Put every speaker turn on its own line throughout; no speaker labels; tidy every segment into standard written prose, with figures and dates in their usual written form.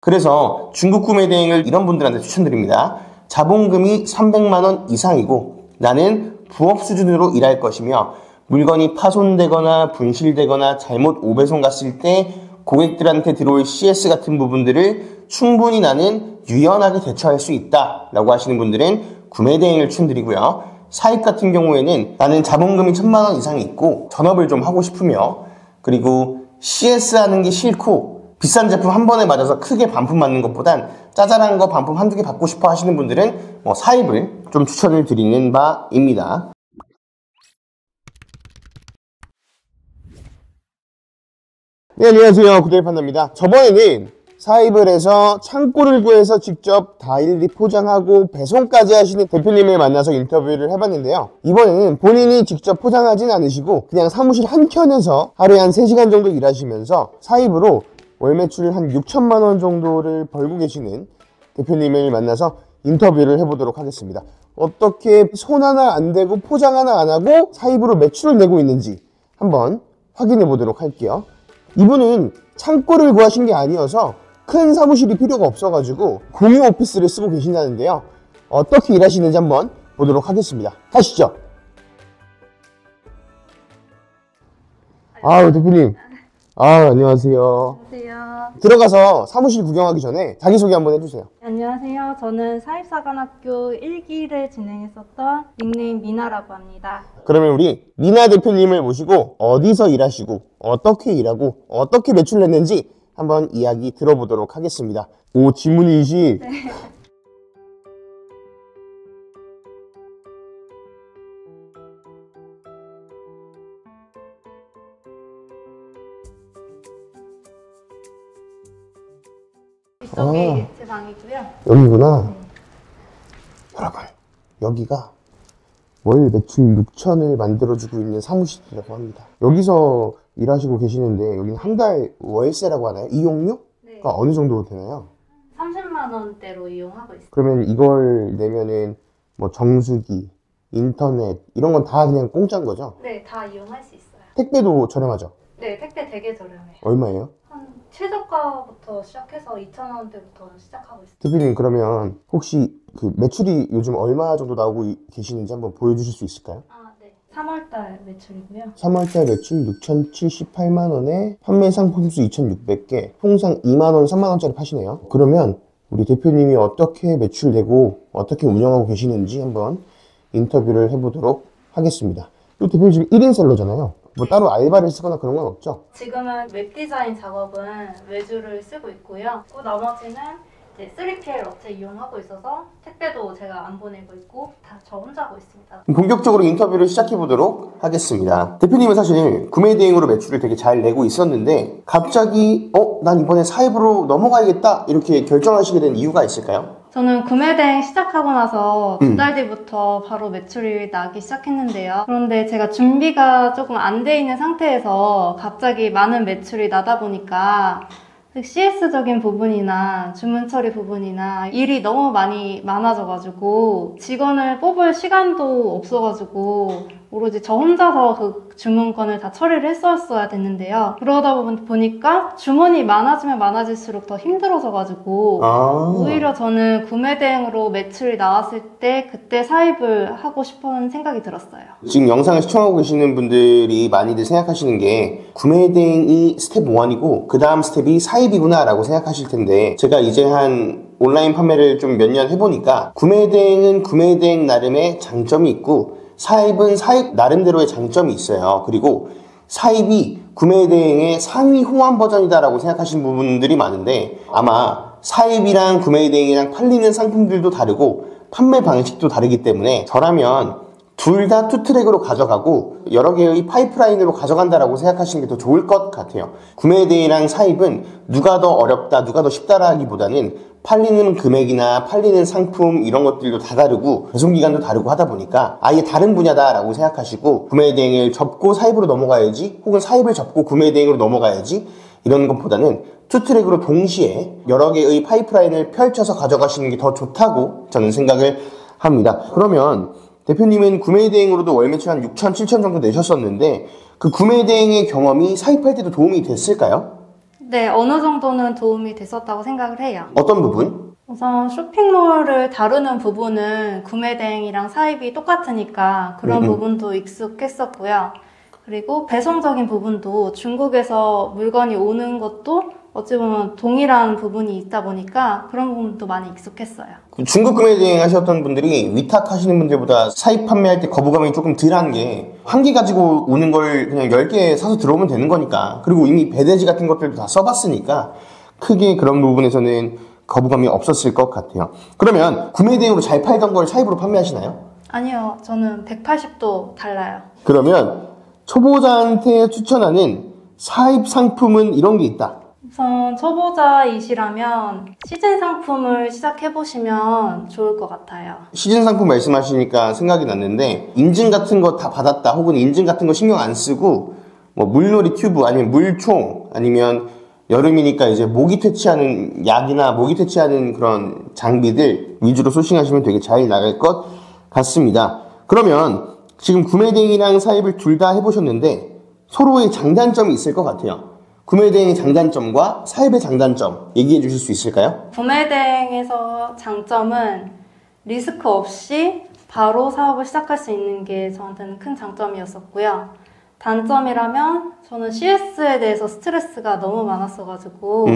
그래서 중국 구매 대행을 이런 분들한테 추천드립니다. 자본금이 300만 원 이상이고 나는 부업 수준으로 일할 것이며 물건이 파손되거나 분실되거나 잘못 오배송 갔을 때 고객들한테 들어올 CS 같은 부분들을 충분히 나는 유연하게 대처할 수 있다 라고 하시는 분들은 구매 대행을 추천드리고요. 사입 같은 경우에는 나는 자본금이 1000만 원 이상이 있고 전업을 좀 하고 싶으며 그리고 CS 하는 게 싫고 비싼 제품 한 번에 맞아서 크게 반품 맞는 것보단 짜잘한 거 반품 한두 개 받고 싶어 하시는 분들은 사입을 좀 추천을 드리는 바입니다. 네, 안녕하세요. 구대일 판다입니다. 저번에는 사입을 해서 창고를 구해서 직접 다 일일이 포장하고 배송까지 하시는 대표님을 만나서 인터뷰를 해봤는데요. 이번에는 본인이 직접 포장하진 않으시고 그냥 사무실 한켠에서 하루에 한 3시간 정도 일하시면서 사입으로 월 매출 한 6천만 원 정도를 벌고 계시는 대표님을 만나서 인터뷰를 해보도록 하겠습니다. 어떻게 손 하나 안 대고 포장 하나 안 하고 사입으로 매출을 내고 있는지 한번 확인해 보도록 할게요. 이분은 창고를 구하신 게 아니어서 큰 사무실이 필요가 없어가지고 공유 오피스를 쓰고 계신다는데요. 어떻게 일하시는지 한번 보도록 하겠습니다. 가시죠. 아유, 대표님. 안녕하세요.
안녕하세요.
들어가서 사무실 구경하기 전에 자기소개 한번 해주세요.
안녕하세요. 저는 사입사관학교 1기를 진행했었던 닉네임 미나라고 합니다.
그러면 우리 미나 대표님을 모시고 어디서 일하시고 어떻게 일하고 어떻게 매출 냈는지 한번 이야기 들어보도록 하겠습니다. 오, 지문인식.
네. 이쪽이 제 방이고요.
여기구나.
네.
여러분, 여기가 월 매출 6천을 만들어주고 있는 사무실이라고 합니다. 여기서 일하시고 계시는데 여기는 한 달 월세라고 하나요? 이용료가
네.
어느 정도 되나요?
30만 원대로 이용하고 있어요.
그러면 이걸 내면은 정수기, 인터넷 이런 건 다 그냥 공짜인 거죠?
네, 다 이용할 수 있어요.
택배도 저렴하죠?
네, 택배 되게 저렴해요.
얼마예요?
한 최저가부터 시작해서 2,000원대부터 시작하고 있어요.
대표님, 그러면 혹시 그 매출이 요즘 얼마 정도 나오고 계시는지 한번 보여주실 수 있을까요?
네. 3월달 매출이고요.
3월달 매출 6,078만원에 판매 상품 수 2,600개, 통상 2만원, 3만원짜리 파시네요. 그러면 우리 대표님이 어떻게 매출 내고 어떻게 운영하고 계시는지 한번 인터뷰를 해보도록 하겠습니다. 또 대표님 지금 1인 셀러잖아요. 따로 알바를 쓰거나 그런 건 없죠?
지금은 웹디자인 작업은 외주를 쓰고 있고요. 또 나머지는 이제 3PL 업체 이용하고 있어서 택배도 제가 안 보내고 있고 다 저 혼자 하고 있습니다.
본격적으로 인터뷰를 시작해보도록 하겠습니다. 대표님은 사실 구매 대행으로 매출을 되게 잘 내고 있었는데 갑자기 난 이번에 사입으로 넘어가야겠다 이렇게 결정하시게 된 이유가 있을까요?
저는 구매 대행 시작하고 나서 2달 뒤부터 바로 매출이 나기 시작했는데요. 그런데 제가 준비가 조금 안 돼 있는 상태에서 갑자기 많은 매출이 나다 보니까 CS적인 부분이나 주문 처리 부분이나 일이 너무 많아져가지고 직원을 뽑을 시간도 없어가지고 오로지 저 혼자서 그 주문건을 다 처리를 했었어야 됐는데요. 그러다 보니까 주문이 많아지면 많아질수록 더 힘들어져가지고 오히려 저는 구매 대행으로 매출이 나왔을 때 그때 사입을 하고 싶은 생각이 들었어요.
지금 영상을 시청하고 계시는 분들이 많이들 생각하시는 게 구매 대행이 스텝 1이고 그 다음 스텝이 사입이구나 라고 생각하실 텐데, 제가 이제 한 온라인 판매를 좀 몇 년 해보니까 구매 대행은 구매 대행 나름의 장점이 있고 사입은 사입 나름대로의 장점이 있어요. 그리고 사입이 구매 대행의 상위 호환 버전이다라고 생각하시는 부분들이 많은데, 아마 사입이랑 구매 대행이랑 팔리는 상품들도 다르고 판매 방식도 다르기 때문에 저라면 둘 다 투트랙으로 가져가고 여러 개의 파이프라인으로 가져간다라고 생각하시는 게 더 좋을 것 같아요. 구매 대행이랑 사입은 누가 더 어렵다, 누가 더 쉽다라기보다는 팔리는 금액이나 팔리는 상품 이런 것들도 다 다르고 배송기간도 다르고 하다 보니까 아예 다른 분야다라고 생각하시고 구매 대행을 접고 사입으로 넘어가야지, 혹은 사입을 접고 구매 대행으로 넘어가야지 이런 것보다는 투트랙으로 동시에 여러 개의 파이프라인을 펼쳐서 가져가시는 게 더 좋다고 저는 생각을 합니다. 그러면 대표님은 구매 대행으로도 월 매출 한 6천, 7천 정도 내셨었는데 그 구매 대행의 경험이 사입할 때도 도움이 됐을까요?
네, 어느 정도는 도움이 됐었다고 생각을 해요.
어떤 부분?
우선 쇼핑몰을 다루는 부분은 구매 대행이랑 사입이 똑같으니까 그런 부분도 익숙했었고요. 그리고 배송적인 부분도 중국에서 물건이 오는 것도 어찌 보면 동일한 부분이 있다 보니까 그런 부분도 많이 익숙했어요.
중국 구매 대행 하셨던 분들이 위탁 하시는 분들보다 사입 판매할 때 거부감이 조금 덜한 게 한 개 가지고 오는 걸 그냥 10개 사서 들어오면 되는 거니까, 그리고 이미 배대지 같은 것들도 다 써봤으니까 크게 그런 부분에서는 거부감이 없었을 것 같아요. 그러면 구매 대행으로 잘 팔던 걸 사입으로 판매하시나요?
아니요, 저는 180도 달라요.
그러면 초보자한테 추천하는 사입 상품은 이런 게 있다.
우선 초보자이시라면 시즌 상품을 시작해보시면 좋을 것 같아요.
시즌 상품 말씀하시니까 생각이 났는데, 인증 같은 거 다 받았다, 혹은 인증 같은 거 신경 안 쓰고 뭐 물놀이 튜브 아니면 물총, 아니면 여름이니까 이제 모기 퇴치하는 약이나 모기 퇴치하는 그런 장비들 위주로 소싱하시면 되게 잘 나갈 것 같습니다. 그러면 지금 구매 대행이랑 사입을 둘 다 해보셨는데 서로의 장단점이 있을 것 같아요. 구매 대행의 장단점과 사입의 장단점 얘기해 주실 수 있을까요?
구매 대행에서 장점은 리스크 없이 바로 사업을 시작할 수 있는 게 저한테는 큰 장점이었었고요. 단점이라면 저는 CS에 대해서 스트레스가 너무 많았어가지고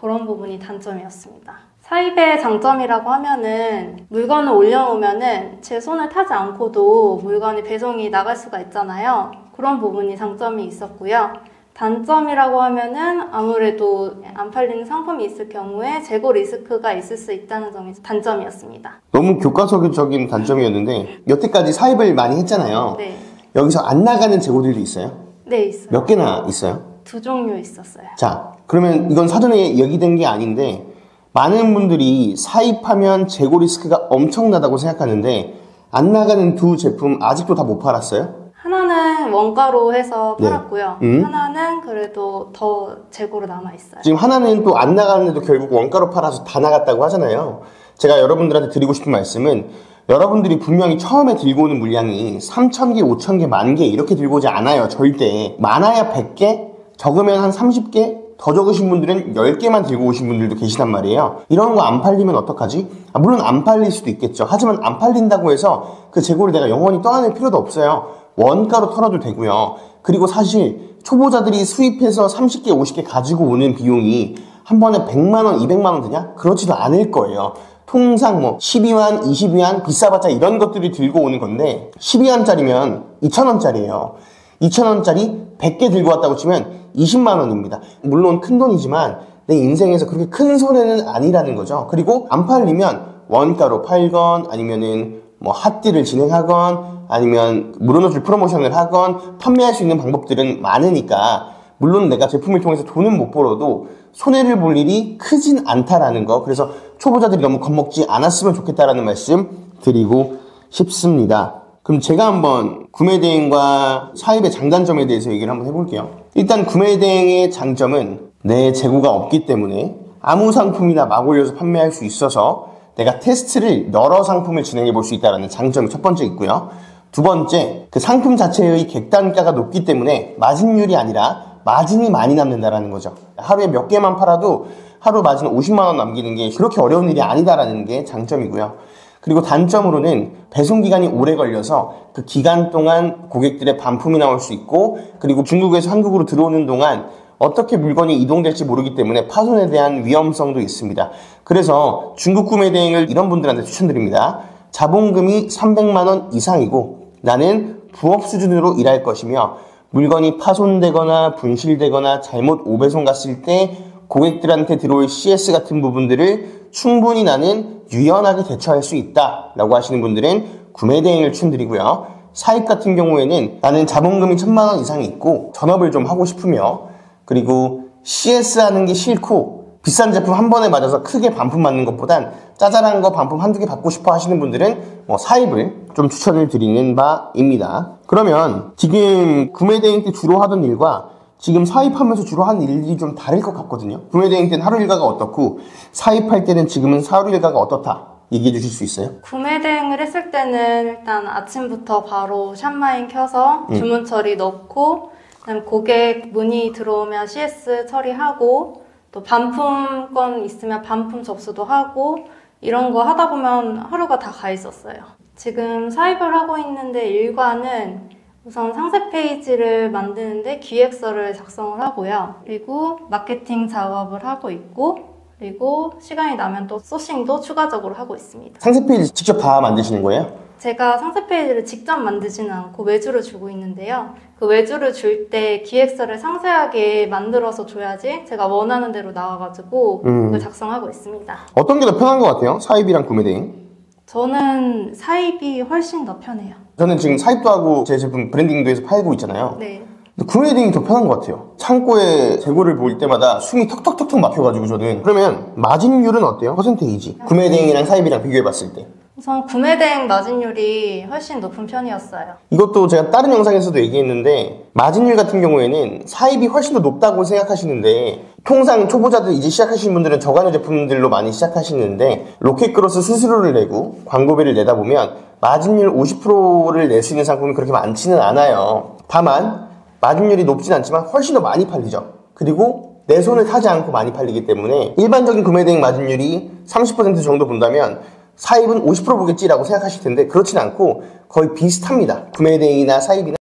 그런 부분이 단점이었습니다. 사입의 장점이라고 하면은 물건을 올려놓으면은 제 손을 타지 않고도 물건이 배송이 나갈 수가 있잖아요. 그런 부분이 장점이 있었고요. 단점이라고 하면은 아무래도 안 팔리는 상품이 있을 경우에 재고 리스크가 있을 수 있다는 점이 단점이었습니다.
너무 교과서적인 단점이었는데 여태까지 사입을 많이 했잖아요.
네.
여기서 안 나가는 재고들도 있어요?
네, 있어요.
몇 개나 있어요?
2종류 있었어요.
자, 그러면 이건 사전에 얘기된 게 아닌데 많은 분들이 사입하면 재고 리스크가 엄청나다고 생각하는데 안 나가는 두 제품 아직도 다 못 팔았어요?
하나는 원가로 해서
네.
팔았고요. 하나는 그래도 더 재고로 남아있어요.
지금 하나는 또 안 나가는데도 결국 원가로 팔아서 다 나갔다고 하잖아요. 제가 여러분들한테 드리고 싶은 말씀은, 여러분들이 분명히 처음에 들고 오는 물량이 3,000개, 5,000개, 10,000개 이렇게 들고 오지 않아요. 절대. 많아야 100개, 적으면 한 30개, 더 적으신 분들은 10개만 들고 오신 분들도 계시단 말이에요. 이런 거 안 팔리면 어떡하지? 물론 안 팔릴 수도 있겠죠. 하지만 안 팔린다고 해서 그 재고를 내가 영원히 떠안을 필요도 없어요. 원가로 털어도 되고요. 그리고 사실 초보자들이 수입해서 30개, 50개 가지고 오는 비용이 한 번에 100만원, 200만원 드냐? 그렇지도 않을 거예요. 통상 뭐 12완, 20위안, 비싸봤자 이런 것들이 들고 오는 건데 12위안짜리면 2,000원짜리예요. 2,000원짜리 100개 들고 왔다고 치면 20만원입니다. 물론 큰 돈이지만 내 인생에서 그렇게 큰 손해는 아니라는 거죠. 그리고 안 팔리면 원가로 팔건, 아니면은 뭐 핫딜을 진행하건, 아니면 물어놓을 프로모션을 하건, 판매할 수 있는 방법들은 많으니까 물론 내가 제품을 통해서 돈은 못 벌어도 손해를 볼 일이 크진 않다라는 거. 그래서 초보자들이 너무 겁먹지 않았으면 좋겠다라는 말씀 드리고 싶습니다. 그럼 제가 한번 구매 대행과 사입의 장단점에 대해서 얘기를 한번 해볼게요. 일단 구매 대행의 장점은 내 재고가 없기 때문에 아무 상품이나 막 올려서 판매할 수 있어서 내가 테스트를 여러 상품을 진행해 볼 수 있다는 장점이 첫 번째 있고요. 두 번째, 그 상품 자체의 객단가가 높기 때문에 마진율이 아니라 마진이 많이 남는다라는 거죠. 하루에 몇 개만 팔아도 하루 마진 50만 원 남기는 게 그렇게 어려운 일이 아니다라는 게 장점이고요. 그리고 단점으로는 배송 기간이 오래 걸려서 그 기간 동안 고객들의 반품이 나올 수 있고, 그리고 중국에서 한국으로 들어오는 동안 어떻게 물건이 이동될지 모르기 때문에 파손에 대한 위험성도 있습니다. 그래서 중국 구매 대행을 이런 분들한테 추천드립니다. 자본금이 300만 원 이상이고 나는 부업 수준으로 일할 것이며 물건이 파손되거나 분실되거나 잘못 오배송 갔을 때 고객들한테 들어올 CS 같은 부분들을 충분히 나는 유연하게 대처할 수 있다 라고 하시는 분들은 구매 대행을 추천드리고요. 사입 같은 경우에는 나는 자본금이 1,000만 원 이상이 있고 전업을 좀 하고 싶으며, 그리고 CS 하는 게 싫고 비싼 제품 한 번에 맞아서 크게 반품 맞는 것보단 짜잘한 거 반품 한두 개 받고 싶어 하시는 분들은 사입을 좀 추천을 드리는 바입니다. 그러면 지금 구매 대행 때 주로 하던 일과 지금 사입하면서 주로 하는 일이 좀 다를 것 같거든요. 구매 대행 때는 하루 일과가 어떻고 사입할 때는 지금은 하루 일과가 어떻다 얘기해 주실 수 있어요?
구매 대행을 했을 때는 일단 아침부터 바로 샵마인 켜서 주문 처리 넣고, 그다음 고객 문의 들어오면 CS 처리하고 또 반품건 있으면 반품 접수도 하고 이런 거 하다 보면 하루가 다 가 있었어요. 지금 사입을 하고 있는데 일과는 우선 상세 페이지를 만드는데 기획서를 작성을 하고요. 그리고 마케팅 작업을 하고 있고 그리고 시간이 나면 또 소싱도 추가적으로 하고 있습니다.
상세 페이지 직접 다 만드시는 거예요?
제가 상세 페이지를 직접 만들지는 않고 외주를 주고 있는데요. 그 외주를 줄 때 기획서를 상세하게 만들어서 줘야지 제가 원하는 대로 나와가지고 그걸 작성하고 있습니다.
어떤 게 더 편한 것 같아요? 사입이랑 구매 대행?
저는 사입이 훨씬 더 편해요.
저는 지금 사입도 하고 제 제품 브랜딩도 해서 팔고 있잖아요.
네.
근데 구매 대행이 더 편한 것 같아요. 창고에 재고를 볼 때마다 숨이 턱턱턱턱 막혀가지고 저는. 그러면 마진율은 어때요? 퍼센테이지. 구매 대행이랑 사입이랑 비교해봤을 때.
우선 구매 대행 마진율이 훨씬 높은 편이었어요.
이것도 제가 다른 영상에서도 얘기했는데 마진율 같은 경우에는 사입이 훨씬 더 높다고 생각하시는데 통상 초보자들 이제 시작하시는 분들은 저가형 제품들로 많이 시작하시는데 로켓크로스 수수료를 내고 광고비를 내다 보면 마진율 50%를 낼 수 있는 상품이 그렇게 많지는 않아요. 다만 마진율이 높진 않지만 훨씬 더 많이 팔리죠. 그리고 내 손을 타지 않고 많이 팔리기 때문에 일반적인 구매 대행 마진율이 30% 정도 본다면 사입은 50% 보겠지라고 생각하실 텐데 그렇진 않고 거의 비슷합니다. 구매 대행이나 사입이나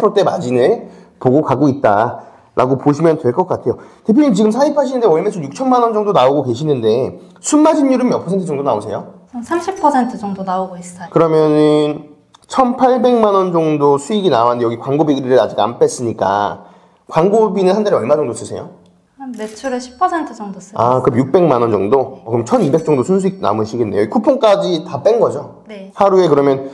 10%대 마진을 보고 가고 있다라고 보시면 될 것 같아요. 대표님 지금 사입하시는데 월 매출 6천만 원 정도 나오고 계시는데 순마진율은 몇 % 정도 나오세요?
30% 정도 나오고 있어요.
그러면은 1,800만 원 정도 수익이 나왔는데 여기 광고비를 아직 안 뺐으니까 광고비는 한 달에 얼마 정도 쓰세요?
한 매출의 10% 정도 쓰고
아, 그럼 600만 원 정도? 그럼 1,200 정도 순수익 남으시겠네요. 쿠폰까지 다 뺀 거죠?
네.
하루에 그러면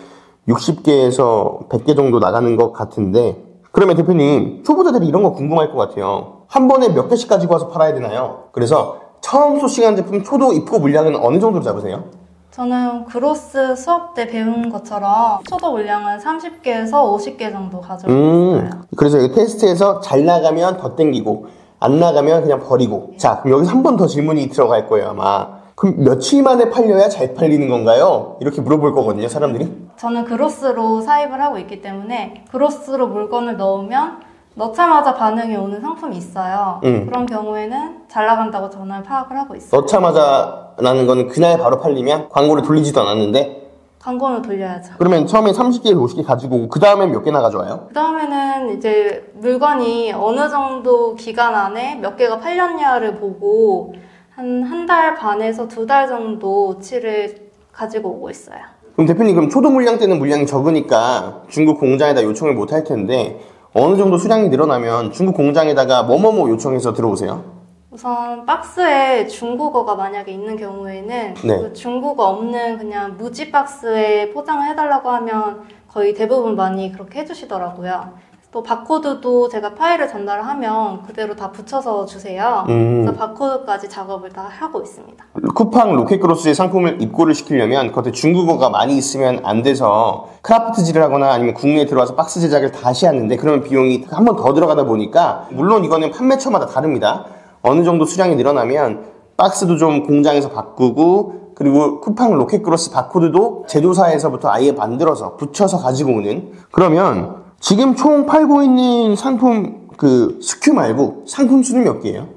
60개에서 100개 정도 나가는 것 같은데 그러면 대표님 초보자들이 이런 거 궁금할 것 같아요. 한 번에 몇 개씩 가지고 와서 팔아야 되나요? 그래서 처음 소싱한 제품 초도 입고 물량은 어느 정도로 잡으세요?
저는 그로스 수업 때 배운 것처럼 초도 물량은 30개에서 50개 정도 가지고 있어요.
그래서 여기 테스트에서 잘 나가면 더 땡기고 안 나가면 그냥 버리고. 자, 그럼 여기서 한 번 더 질문이 들어갈 거예요, 아마. 그럼 며칠 만에 팔려야 잘 팔리는 건가요? 이렇게 물어볼 거거든요, 사람들이.
저는 그로스로 사입을 하고 있기 때문에 그로스로 물건을 넣으면 넣자마자 반응이 오는 상품이 있어요. 그런 경우에는 잘 나간다고 저는 파악을 하고 있어요.
넣자마자 라는 거는 그날 바로 팔리면 광고를 돌리지도 않았는데
광고는 돌려야죠.
그러면 처음에 30개, 50개 가지고 오고 그 다음엔 몇 개나 가져와요?
그 다음에는 이제 물건이 어느 정도 기간 안에 몇 개가 팔렸냐를 보고 한 달 반에서 2달 정도치를 가지고 오고 있어요.
그럼 대표님 그럼 초도 물량 때는 물량이 적으니까 중국 공장에다 요청을 못 할 텐데 어느 정도 수량이 늘어나면 중국 공장에다가 뭐뭐뭐 요청해서 들어오세요?
우선 박스에 중국어가 만약에 있는 경우에는
네.
그 중국어 없는 그냥 무지 박스에 포장을 해달라고 하면 거의 대부분 많이 그렇게 해주시더라고요. 또 바코드도 제가 파일을 전달을 하면 그대로 다 붙여서 주세요. 그래서 바코드까지 작업을 다 하고 있습니다.
쿠팡 로켓크로스의 상품을 입고를 시키려면 겉에 중국어가 많이 있으면 안 돼서 크라프트질을 하거나 아니면 국내에 들어와서 박스 제작을 다시 하는데 그러면 비용이 한 번 더 들어가다 보니까 물론 이거는 판매처마다 다릅니다. 어느 정도 수량이 늘어나면 박스도 좀 공장에서 바꾸고 그리고 쿠팡 로켓크로스 바코드도 제조사에서부터 아예 만들어서 붙여서 가지고 오는. 그러면 지금 총 팔고 있는 상품 그 SKU 말고 상품 수는 몇 개예요?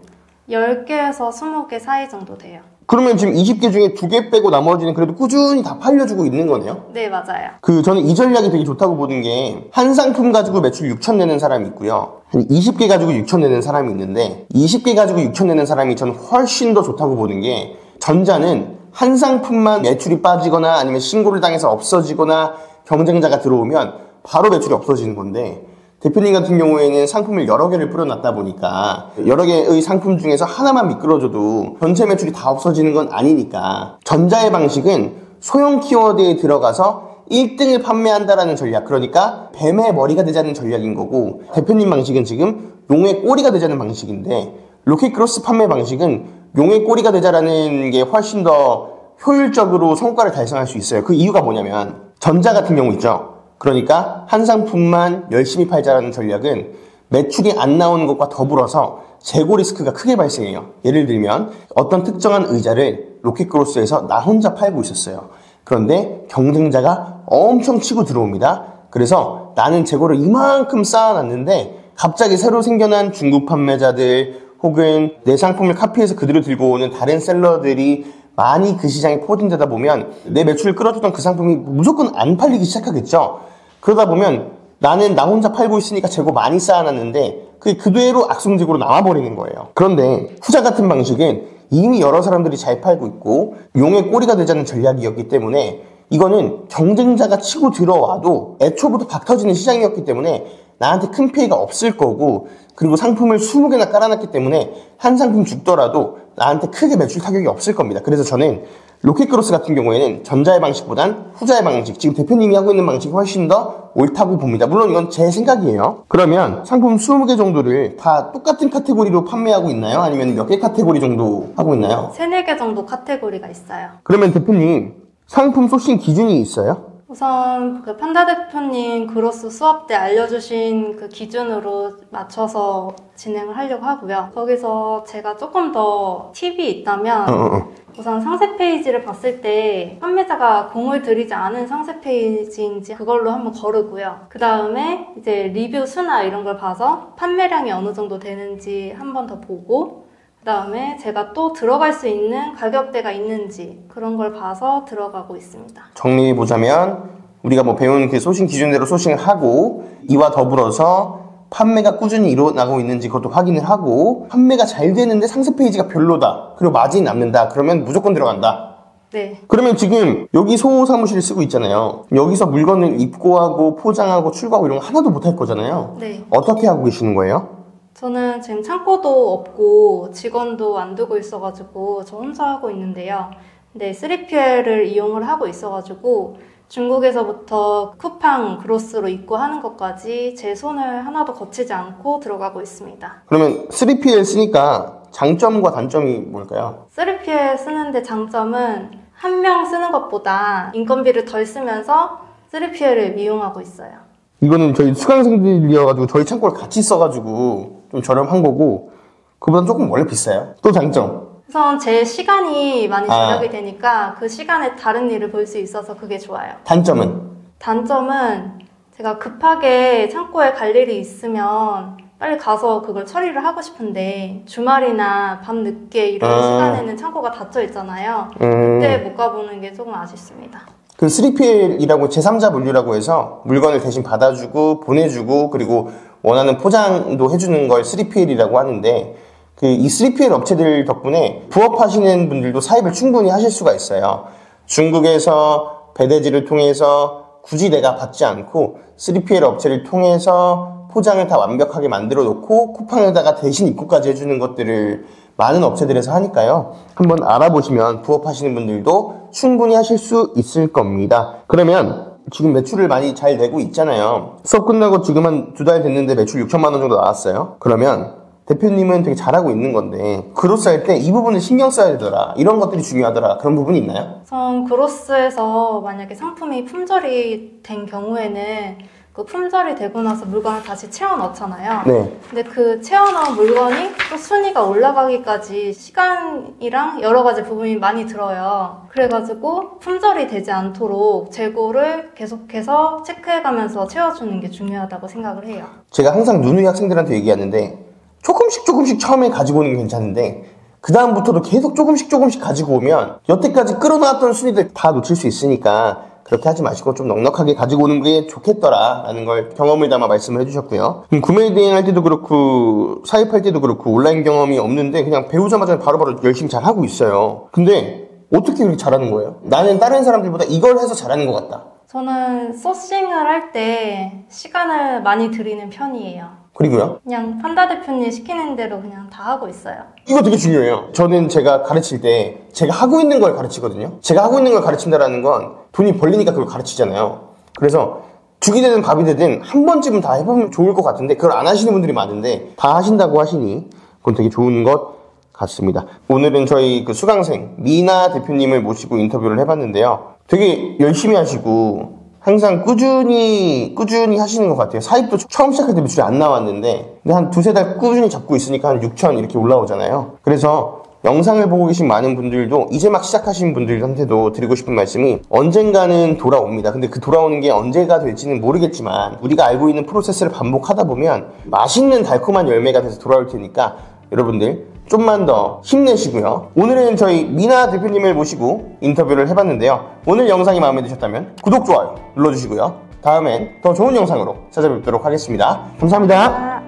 10개에서 20개 사이 정도 돼요.
그러면 지금 20개 중에 2개 빼고 나머지는 그래도 꾸준히 다 팔려주고 있는 거네요?
네, 맞아요.
저는 이 전략이 되게 좋다고 보는 게 한 상품 가지고 매출 6천 내는 사람이 있고요. 한 20개 가지고 6천 내는 사람이 있는데 20개 가지고 6천 내는 사람이 저는 훨씬 더 좋다고 보는 게 전자는 한 상품만 매출이 빠지거나 아니면 신고를 당해서 없어지거나 경쟁자가 들어오면 바로 매출이 없어지는 건데 대표님 같은 경우에는 상품을 여러 개를 뿌려놨다 보니까 여러 개의 상품 중에서 하나만 미끄러져도 전체 매출이 다 없어지는 건 아니니까 전자의 방식은 소형 키워드에 들어가서 1등을 판매한다라는 전략, 그러니까 뱀의 머리가 되자는 전략인 거고 대표님 방식은 지금 용의 꼬리가 되자는 방식인데 로켓크로스 판매 방식은 용의 꼬리가 되자라는 게 훨씬 더 효율적으로 성과를 달성할 수 있어요. 그 이유가 뭐냐면 전자 같은 경우 있죠. 그러니까 한 상품만 열심히 팔자라는 전략은 매출이 안 나오는 것과 더불어서 재고 리스크가 크게 발생해요. 예를 들면 어떤 특정한 의자를 로켓크로스에서 나 혼자 팔고 있었어요. 그런데 경쟁자가 엄청 치고 들어옵니다. 그래서 나는 재고를 이만큼 쌓아놨는데 갑자기 새로 생겨난 중국 판매자들 혹은 내 상품을 카피해서 그대로 들고 오는 다른 셀러들이 많이 그 시장에 포진되다 보면 내 매출을 끌어주던 그 상품이 무조건 안 팔리기 시작하겠죠. 그러다 보면 나는 나 혼자 팔고 있으니까 재고 많이 쌓아놨는데 그게 그대로 악성재고로 남아버리는 거예요. 그런데 후자 같은 방식은 이미 여러 사람들이 잘 팔고 있고 용의 꼬리가 되자는 전략이었기 때문에 이거는 경쟁자가 치고 들어와도 애초부터 박터지는 시장이었기 때문에 나한테 큰 피해가 없을 거고, 그리고 상품을 20개나 깔아놨기 때문에 한 상품 죽더라도 나한테 크게 매출 타격이 없을 겁니다. 그래서 저는 로켓크로스 같은 경우에는 전자의 방식보단 후자의 방식, 지금 대표님이 하고 있는 방식이 훨씬 더 옳다고 봅니다. 물론 이건 제 생각이에요. 그러면 상품 20개 정도를 다 똑같은 카테고리로 판매하고 있나요? 아니면 몇 개 카테고리 정도 하고 있나요?
3, 4개 정도 카테고리가 있어요.
그러면 대표님, 상품 소싱 기준이 있어요?
우선 그 판다 대표님 그로스 수업 때 알려주신 그 기준으로 맞춰서 진행을 하려고 하고요. 거기서 제가 조금 더 팁이 있다면 우선 상세 페이지를 봤을 때 판매자가 공을 들이지 않은 상세 페이지인지 그걸로 한번 거르고요. 그 다음에 이제 리뷰 수나 이런 걸 봐서 판매량이 어느 정도 되는지 한 번 더 보고, 그 다음에 제가 또 들어갈 수 있는 가격대가 있는지 그런 걸 봐서 들어가고 있습니다.
정리해보자면 우리가 뭐 배운 그 소싱 기준대로 소싱을 하고, 이와 더불어서 판매가 꾸준히 일어나고 있는지 그것도 확인을 하고, 판매가 잘 되는데 상세 페이지가 별로다, 그리고 마진이 남는다, 그러면 무조건 들어간다.
네.
그러면 지금 여기 소 사무실을 쓰고 있잖아요. 여기서 물건을 입고하고 포장하고 출고하고 이런 거 하나도 못할 거잖아요.
네.
어떻게 하고 계시는 거예요?
저는 지금 창고도 없고 직원도 안 두고 있어가지고 저 혼자 하고 있는데요. 근데 3PL을 이용을 하고 있어가지고 중국에서부터 쿠팡 그로스로 입고하는 것까지 제 손을 하나도 거치지 않고 들어가고 있습니다.
그러면 3PL 쓰니까 장점과 단점이 뭘까요?
3PL 쓰는데 장점은 한 명 쓰는 것보다 인건비를 덜 쓰면서 3PL을 이용하고 있어요.
이거는 저희 수강생들이어가지고 저희 창고를 같이 써가지고 좀 저렴한 거고, 그보다 조금 원래 비싸요. 또 장점.
우선 제 시간이 많이 절약이 되니까 그 시간에 다른 일을 볼 수 있어서 그게 좋아요.
단점은?
단점은 제가 급하게 창고에 갈 일이 있으면 빨리 가서 그걸 처리를 하고 싶은데 주말이나 밤 늦게 이런 시간에는 창고가 닫혀 있잖아요. 그때 못 가보는 게 조금 아쉽습니다.
그 3PL이라고 제3자 물류라고 해서 물건을 대신 받아주고 보내주고 그리고 원하는 포장도 해주는 걸 3PL이라고 하는데, 그 이 3PL 업체들 덕분에 부업하시는 분들도 사입을 충분히 하실 수가 있어요. 중국에서 배대지를 통해서 굳이 내가 받지 않고 3PL 업체를 통해서 포장을 다 완벽하게 만들어 놓고 쿠팡에다가 대신 입고까지 해주는 것들을 많은 업체들에서 하니까요. 한번 알아보시면 부업하시는 분들도 충분히 하실 수 있을 겁니다. 그러면 지금 매출을 많이 잘 내고 있잖아요. 수업 끝나고 지금 한 2달 됐는데 매출 6천만 원 정도 나왔어요. 그러면 대표님은 되게 잘하고 있는 건데 그로스 할 때 이 부분을 신경 써야 되더라, 이런 것들이 중요하더라, 그런 부분이 있나요?
우선 그로스에서 만약에 상품이 품절이 된 경우에는 그 품절이 되고 나서 물건을 다시 채워 넣잖아요.
네.
근데 그 채워 넣은 물건이 또 순위가 올라가기까지 시간이랑 여러 가지 부분이 많이 들어요. 그래가지고 품절이 되지 않도록 재고를 계속해서 체크해가면서 채워주는 게 중요하다고 생각을 해요.
제가 항상 누누이 학생들한테 얘기하는데 조금씩 처음에 가지고 오는 게 괜찮은데 그 다음부터도 계속 조금씩 가지고 오면 여태까지 끌어놨던 순위들 다 놓칠 수 있으니까 그렇게 하지 마시고 좀 넉넉하게 가지고 오는 게 좋겠더라 라는 걸 경험을 담아 말씀을 해주셨고요. 구매 대행할 때도 그렇고 사입할 때도 그렇고 온라인 경험이 없는데 그냥 배우자마자 바로바로 열심히 잘 하고 있어요. 근데 어떻게 그렇게 잘하는 거예요? 나는 다른 사람들보다 이걸 해서 잘하는 것 같다.
저는 소싱을 할 때 시간을 많이 들이는 편이에요.
그리고요?
그냥 판다 대표님 시키는 대로 그냥 다 하고 있어요.
이거 되게 중요해요. 저는 제가 가르칠 때 제가 하고 있는 걸 가르치거든요. 제가 하고 있는 걸 가르친다라는 건 돈이 벌리니까 그걸 가르치잖아요. 그래서 죽이 되든 밥이 되든 한 번쯤은 다 해보면 좋을 것 같은데 그걸 안 하시는 분들이 많은데 다 하신다고 하시니 그건 되게 좋은 것 같습니다. 오늘은 저희 그 수강생 미나 대표님을 모시고 인터뷰를 해봤는데요. 되게 열심히 하시고 항상 꾸준히 하시는 것 같아요. 사입도 처음 시작할 때 매출이 안 나왔는데 근데 한 2-3달 꾸준히 잡고 있으니까 한 6천 이렇게 올라오잖아요. 그래서 영상을 보고 계신 많은 분들도 이제 막 시작하신 분들한테도 드리고 싶은 말씀이 언젠가는 돌아옵니다. 근데 그 돌아오는 게 언제가 될지는 모르겠지만 우리가 알고 있는 프로세스를 반복하다 보면 맛있는 달콤한 열매가 돼서 돌아올 테니까 여러분들 좀만 더 힘내시고요. 오늘은 저희 미나 대표님을 모시고 인터뷰를 해봤는데요. 오늘 영상이 마음에 드셨다면 구독, 좋아요 눌러주시고요. 다음엔 더 좋은 영상으로 찾아뵙도록 하겠습니다. 감사합니다.